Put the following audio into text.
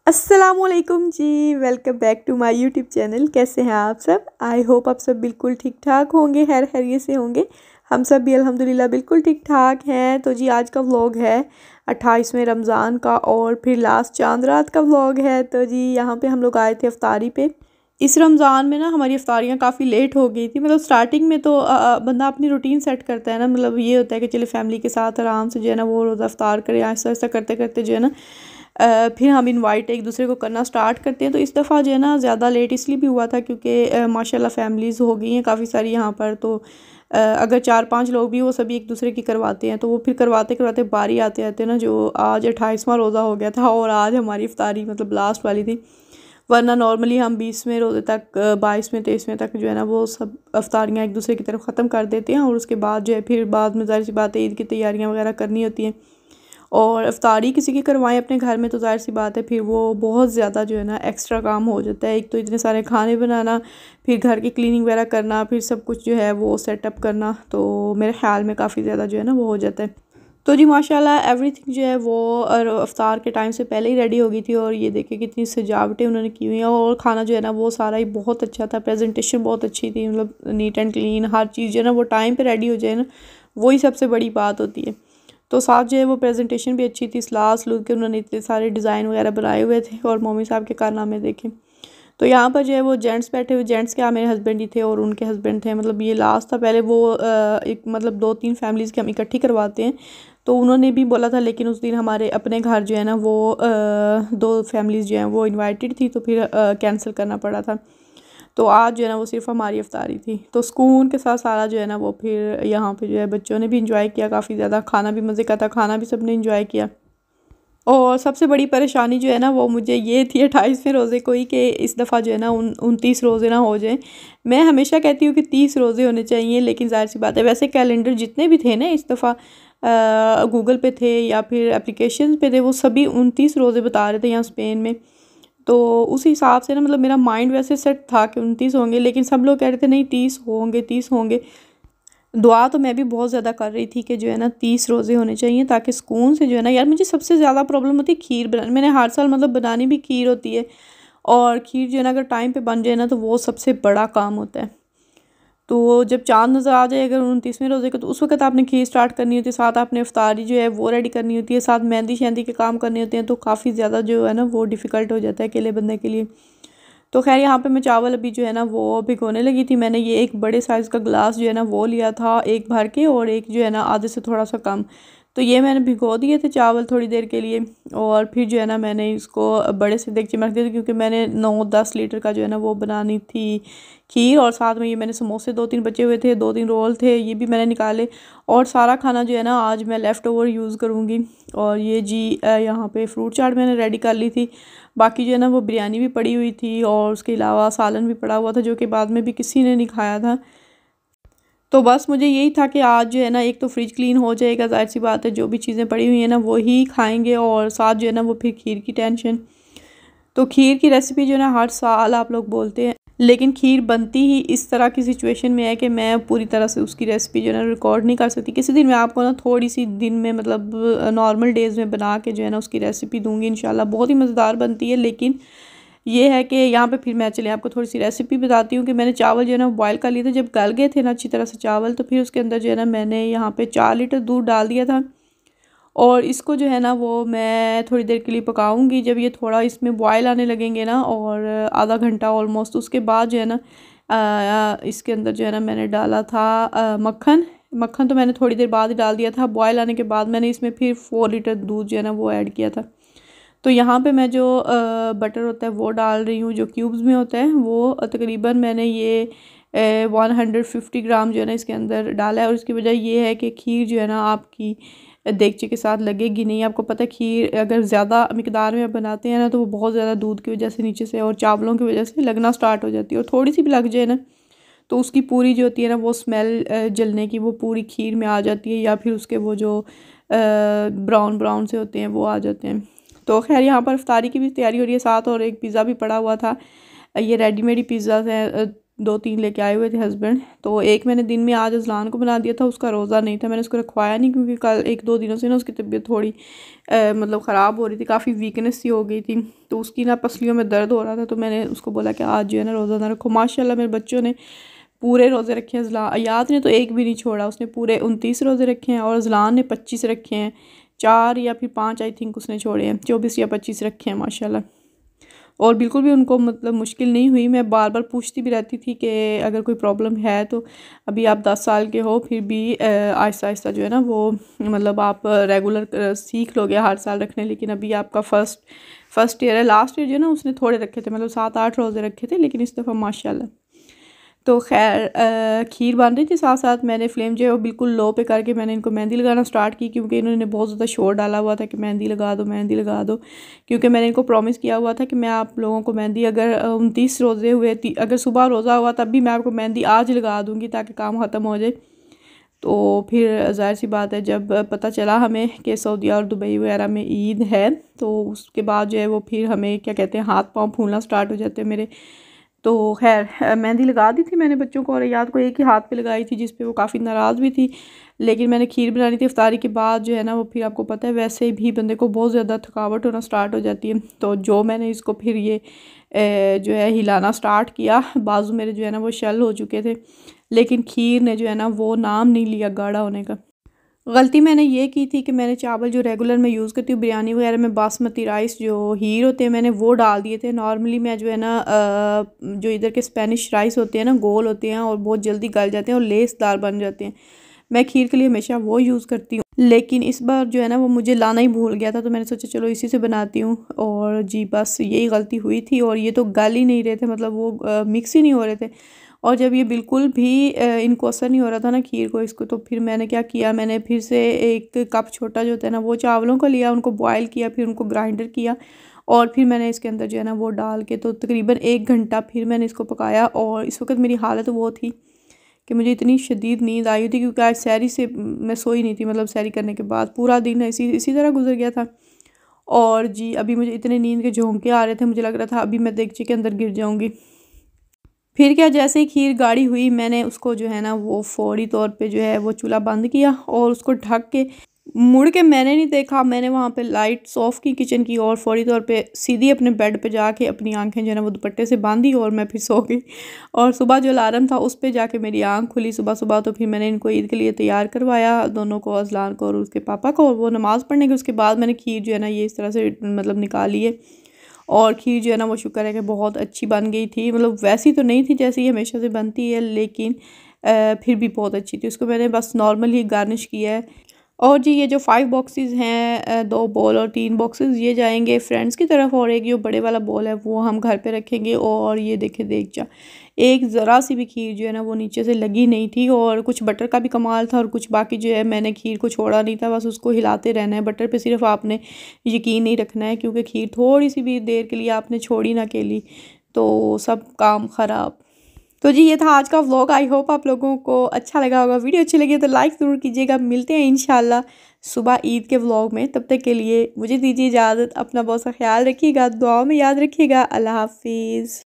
अस्सलामुअलैकुम जी। Welcome back to my YouTube channel. कैसे हैं आप सब? आई होप आप सब बिल्कुल ठीक ठाक होंगे, खैरियत से होंगे। हम सब भी अल्हम्दुलिल्लाह बिल्कुल ठीक ठाक हैं। तो जी आज का व्लॉग है 28वें रमज़ान का और फिर लास्ट चांद रात का व्लॉग है। तो जी यहाँ पे हम लोग आए थे इफ्तारी पे। इस रमज़ान में ना हमारी इफ्तारियाँ काफ़ी लेट हो गई थी। मतलब स्टार्टिंग में तो बंदा अपनी रूटीन सेट करता है ना, मतलब ये होता है कि चले फैमिली के साथ आराम से जो है ना वो रोज़ा इफ्तार करें। ऐसा ऐसा करते करते जो है ना फिर हम इनवाइट एक दूसरे को करना स्टार्ट करते हैं। तो इस दफ़ा जो है ना ज़्यादा लेट इसलिए भी हुआ था क्योंकि माशाल्लाह फैमिलीज़ हो गई हैं काफ़ी सारी यहाँ पर। तो अगर 4-5 लोग भी वो सभी एक दूसरे की करवाते हैं तो वो फिर करवाते करवाते बारी आते आते ना जो आज 28वां रोज़ा हो गया था और आज हमारी इफ्तारी मतलब लास्ट वाली थी। वरना नॉर्मली हम 20वें रोज़े तक 22वें 23वें तक जो है ना वो सब अफ्तारियाँ एक दूसरे की तरफ ख़त्म कर देते हैं और उसके बाद जो है फिर बाद में ज़ाहिर सी बात है ईद की तैयारियाँ वगैरह करनी होती हैं। और इफ्तारी किसी की करवाएं अपने घर में तो ज़ाहिर सी बात है फिर वो बहुत ज़्यादा जो है ना एक्स्ट्रा काम हो जाता है। एक तो इतने सारे खाने बनाना, फिर घर की क्लीनिंग वगैरह करना, फिर सब कुछ जो है वो सेटअप करना, तो मेरे ख़्याल में काफ़ी ज़्यादा जो है ना वो हो जाता है। तो जी माशाल्लाह एवरीथिंग जो है वो इफ्तार के टाइम से पहले ही रेडी हो गई थी। और ये देखिए कितनी सजावटें उन्होंने की हुई हैं और खाना जो है ना वो सारा ही बहुत अच्छा था। प्रेजेंटेशन बहुत अच्छी थी, मतलब नीट एंड क्लीन हर चीज़ जो है ना वो टाइम पे रेडी हो जाए ना, वही सबसे बड़ी बात होती है। तो साथ जो है वो प्रेजेंटेशन भी अच्छी थी। सलाद सलूद के उन्होंने इतने सारे डिज़ाइन वगैरह बनाए हुए थे और मम्मी साहब के कारनामे देखे। तो यहाँ पर जो है वो जेंट्स बैठे हुए, जेंट्स क्या मेरे हस्बैंड ही थे और उनके हस्बैंड थे। मतलब ये लास्ट था, पहले वो एक मतलब 2-3 फैमिलीज़ की हम इकट्ठी करवाते हैं। तो उन्होंने भी बोला था लेकिन उस दिन हमारे अपने घर जो है ना वो 2 फैमिलीज़ जो हैं वो इनवाइटेड थी तो फिर कैंसिल करना पड़ा था। तो आज जो है ना वो सिर्फ हमारी इफ्तारी थी। तो सुकून के साथ सारा जो है ना वो फिर यहाँ पे जो है बच्चों ने भी इंजॉय किया काफ़ी ज़्यादा। खाना भी मज़े का था, खाना भी सब ने इंजॉय किया। और सबसे बड़ी परेशानी जो है ना वो मुझे ये थी 28वें रोज़े को ही कि इस दफ़ा जो है ना 29 रोज़े ना हो जाएं। मैं हमेशा कहती हूँ कि 30 रोज़े होने चाहिए, लेकिन ज़ाहिर सी बात है वैसे कैलेंडर जितने भी थे ना इस दफ़ा गूगल पे थे या फिर एप्लीकेशन पे थे, वो सभी 29 रोज़े बता रहे थे यहाँ स्पेन में। तो उस हिसाब से ना मतलब मेरा माइंड वैसे सेट था कि 29 होंगे, लेकिन सब लोग कह रहे थे नहीं 30 होंगे 30 होंगे। दुआ तो मैं भी बहुत ज़्यादा कर रही थी कि जो है ना 30 रोज़े होने चाहिए ताकि सुकून से जो है ना, यार मुझे सबसे ज़्यादा प्रॉब्लम होती है खीर बनाने। मैंने हर साल मतलब बनानी भी खीर होती है और खीर जो है ना अगर टाइम पे बन जाए ना तो वो सबसे बड़ा काम होता है। तो जब चाँद नज़र आ जाए अगर 29वें रोज़े का, तो उस वक़्त आपने खीर स्टार्ट करनी होती है, साथ आपने इफ्तारी जो है वो रेडी करनी होती है, साथ मेहंदी शहंदी के काम करने होते हैं। तो काफ़ी ज़्यादा जो है ना वो डिफ़िकल्ट हो जाता है अकेले बंदे के लिए। तो ख़ैर यहाँ पे मैं चावल अभी जो है ना वो भिगोने लगी थी। मैंने ये एक बड़े साइज़ का ग्लास जो है ना वो लिया था, एक भर के और एक जो है ना आधे से थोड़ा सा कम। तो ये मैंने भिगो दिए थे चावल थोड़ी देर के लिए और फिर जो है ना मैंने इसको बड़े से देगचे में रख दिया था क्योंकि मैंने 9-10 लीटर का जो है ना वो बनानी थी खीर। और साथ में ये मैंने समोसे 2-3 बचे हुए थे, 2-3 रोल थे, ये भी मैंने निकाले। और सारा खाना जो है ना आज मैं लेफ़्ट ओवर यूज़ करूँगी। और ये जी यहाँ पे फ्रूट चाट मैंने रेडी कर ली थी। बाकी जो है ना वो बिरयानी भी पड़ी हुई थी और उसके अलावा सालन भी पड़ा हुआ था जो कि बाद में भी किसी ने नहीं खाया था। तो बस मुझे यही था कि आज जो है ना एक तो फ्रिज क्लीन हो जाएगा, ज़ाहिर सी बात है जो भी चीज़ें पड़ी हुई हैं ना वो ही खाएंगे और साथ जो है ना वो फिर खीर की टेंशन। तो खीर की रेसिपी जो है ना हर साल आप लोग बोलते हैं, लेकिन खीर बनती ही इस तरह की सिचुएशन में है कि मैं पूरी तरह से उसकी रेसिपी जो है ना रिकॉर्ड नहीं कर सकती। किसी दिन मैं आपको ना थोड़ी सी दिन में मतलब नॉर्मल डेज़ में बना के जो है ना उसकी रेसिपी दूंगी इंशाल्लाह। बहुत ही मज़ेदार बनती है। लेकिन ये है कि यहाँ पे फिर मैं चलिए आपको थोड़ी सी रेसिपी बताती हूँ कि मैंने चावल जो है ना बॉयल कर लिए थे। जब गल गए थे ना अच्छी तरह से चावल, तो फिर उसके अंदर जो है ना मैंने यहाँ पे 4 लीटर दूध डाल दिया था और इसको जो है ना वो मैं थोड़ी देर के लिए पकाऊंगी। जब ये थोड़ा इसमें बॉयल आने लगेंगे ना और आधा घंटा ऑलमोस्ट, उसके बाद जो है ना इसके अंदर जो है ना मैंने डाला था मक्खन। मक्खन तो मैंने थोड़ी देर बाद ही डाल दिया था। बॉयल आने के बाद मैंने इसमें फिर 4 लीटर दूध जो है ना वो ऐड किया था। तो यहाँ पे मैं जो बटर होता है वो डाल रही हूँ, जो क्यूब्स में होता है वो तकरीबन मैंने ये 150 ग्राम जो है ना इसके अंदर डाला है। और इसकी वजह ये है कि खीर जो है ना आपकी देगचे के साथ लगेगी नहीं। आपको पता है खीर अगर ज़्यादा मिकदार में आप बनाते हैं ना तो वो बहुत ज़्यादा दूध की वजह से नीचे से और चावलों की वजह से लगना स्टार्ट हो जाती है। और थोड़ी सी भी लग जाए ना तो उसकी पूरी जो होती है ना वो स्मेल जलने की वो पूरी खीर में आ जाती है, या फिर उसके वो जो ब्राउन ब्राउन से होते हैं वो आ जाते हैं। तो खैर यहाँ पर इफ्तारी की भी तैयारी हो रही है साथ, और एक पिज़्ज़ा भी पड़ा हुआ था। ये रेडीमेड ही पिज़्ज़ा हैं, 2-3 लेके आए हुए थे हस्बैंड। तो एक मैंने दिन में आज अजलान को बना दिया था, उसका रोज़ा नहीं था, मैंने उसको रखवाया नहीं क्योंकि कल 1-2 दिनों से ना उसकी तबीयत थोड़ी मतलब ख़राब हो रही थी, काफ़ी वीकनेस सी हो गई थी, तो उसकी ना पसलियों में दर्द हो रहा था। तो मैंने उसको बोला कि आज जो है ना रोज़ा ना रखो। माशाल्लाह मेरे बच्चों ने पूरे रोज़े रखे हैं। अयात ने तो एक भी नहीं छोड़ा, उसने पूरे 29 रोज़े रखे हैं और अजलान ने 25 रखे हैं, 4 या फिर 5 आई थिंक उसने छोड़े हैं, 24 या 25 रखे हैं माशाल्लाह। और बिल्कुल भी उनको मतलब मुश्किल नहीं हुई। मैं बार बार पूछती भी रहती थी कि अगर कोई प्रॉब्लम है तो अभी आप 10 साल के हो, फिर भी आहिस्ता आहिस्ता जो है ना वो मतलब आप रेगुलर सीख लोगे हर साल रखने, लेकिन अभी आपका फर्स्ट ईयर है। लास्ट ईयर जो है ना उसने थोड़े रखे थे, मतलब 7-8 रोज़े रखे थे, लेकिन इस दफ़ा माशाल्लाह। तो खैर खीर बन रही थी, साथ साथ मैंने फ्लेम जो है वो बिल्कुल लो पे करके मैंने इनको मेहंदी लगाना स्टार्ट की, क्योंकि इन्होंने बहुत ज़्यादा शोर डाला हुआ था कि मेहंदी लगा दो, मेहंदी लगा दो। क्योंकि मैंने इनको प्रॉमिस किया हुआ था कि मैं आप लोगों को मेहंदी, अगर 29 रोज़े हुए, अगर सुबह रोज़ा हुआ तब भी मैं आपको मेहंदी आज लगा दूँगी ताकि काम ख़त्म हो जाए। तो फिर ज़ाहिर सी बात है, जब पता चला हमें कि सऊदी और दुबई वगैरह में ईद है, तो उसके बाद जो है वो फिर हमें क्या कहते हैं हाथ पाँव फूलना स्टार्ट हो जाते हैं मेरे। तो खैर मेहंदी लगा दी थी मैंने बच्चों को, और याद को एक ही हाथ पे लगाई थी जिस पे वो काफ़ी नाराज़ भी थी। लेकिन मैंने खीर बनानी थी इफ्तारी के बाद जो है ना वो, फिर आपको पता है वैसे भी बंदे को बहुत ज़्यादा थकावट होना स्टार्ट हो जाती है। तो जो मैंने इसको फिर ये जो है हिलाना स्टार्ट किया, बाजू मेरे जो है ना वो शल हो चुके थे, लेकिन खीर ने जो है ना वो नाम नहीं लिया गाढ़ा होने का। गलती मैंने ये की थी कि मैंने चावल जो रेगुलर मैं यूज़ करती हूँ बिरयानी वगैरह में, बासमती राइस जो हीर होते हैं मैंने वो डाल दिए थे। नॉर्मली मैं जो है ना जो इधर के स्पेनिश राइस होते हैं ना, गोल होते हैं और बहुत जल्दी गल जाते हैं और लेसदार बन जाते हैं, मैं खीर के लिए हमेशा वो यूज़ करती हूँ। लेकिन इस बार जो है ना वो मुझे लाना ही भूल गया था, तो मैंने सोचा चलो इसी से बनाती हूँ, और जी बस यही गलती हुई थी। और ये तो गल ही नहीं रहे थे, मतलब वो मिक्स ही नहीं हो रहे थे। और जब ये बिल्कुल भी इनको असर नहीं हो रहा था ना खीर को, इसको, तो फिर मैंने क्या किया, मैंने फिर से 1 कप छोटा जो होता है ना वो चावलों को लिया, उनको बॉयल किया, फिर उनको ग्राइंडर किया, और फिर मैंने इसके अंदर जो है ना वो डाल के तो तकरीबन 1 घंटा फिर मैंने इसको पकाया। और इस वक्त मेरी हालत वो थी कि मुझे इतनी शदीद नींद आई थी, क्योंकि आज सहरी से मैं सोई नहीं थी, मतलब सहरी करने के बाद पूरा दिन इसी तरह गुजर गया था। और जी अभी मुझे इतने नींद के झोंके आ रहे थे, मुझे लग रहा था अभी मैं देगची के अंदर गिर जाऊँगी। फिर क्या, जैसे ही खीर गाढ़ी हुई मैंने उसको जो है ना वो फौरी तौर पे जो है वो चूल्हा बंद किया और उसको ढक के, मुड़ के मैंने नहीं देखा, मैंने वहाँ पे लाइट्स ऑफ की किचन की, और फौरी तौर पे सीधी अपने बेड पे जाके अपनी आंखें जो है ना वो दुपट्टे से बांधी और मैं फिर सो गई। और सुबह जो अलार्म था उस पे जाके मेरी आंख खुली सुबह सुबह। तो फिर मैंने इनको ईद के लिए तैयार करवाया, दोनों को, अजलान को और उसके पापा को, और वो नमाज़ पढ़ने के उसके बाद मैंने खीर जो है ना ये इस तरह से मतलब निकाली है। और खीर जो है ना वो शुक्र है कि बहुत अच्छी बन गई थी, मतलब वैसी तो नहीं थी जैसे ये हमेशा से बनती है, लेकिन फिर भी बहुत अच्छी थी। उसको मैंने बस नॉर्मल ही गार्निश किया है। और जी ये जो 5 बॉक्सेस हैं, 2 बॉल और 3 बॉक्सेस, ये जाएंगे फ्रेंड्स की तरफ, और एक जो बड़े वाला बॉल है वो हम घर पे रखेंगे। और ये देखें देख एक ज़रा सी भी खीर जो है ना वो नीचे से लगी नहीं थी, और कुछ बटर का भी कमाल था, और कुछ बाकी जो है मैंने खीर को छोड़ा नहीं था, बस उसको हिलाते रहना है। बटर पे सिर्फ आपने यकीन नहीं रखना है, क्योंकि खीर थोड़ी सी भी देर के लिए आपने छोड़ी ना अकेली तो सब काम ख़राब। तो जी ये था आज का व्लॉग। आई होप आप लोगों को अच्छा लगा होगा। वीडियो अच्छी लगी तो लाइक ज़रूर कीजिएगा। मिलते हैं इंशाल्लाह सुबह ईद के व्लॉग में, तब तक के लिए मुझे दीजिए इजाज़त। अपना बहुत सा ख्याल रखिएगा, दुआओं में याद रखिएगा। अल्लाह हाफिज़।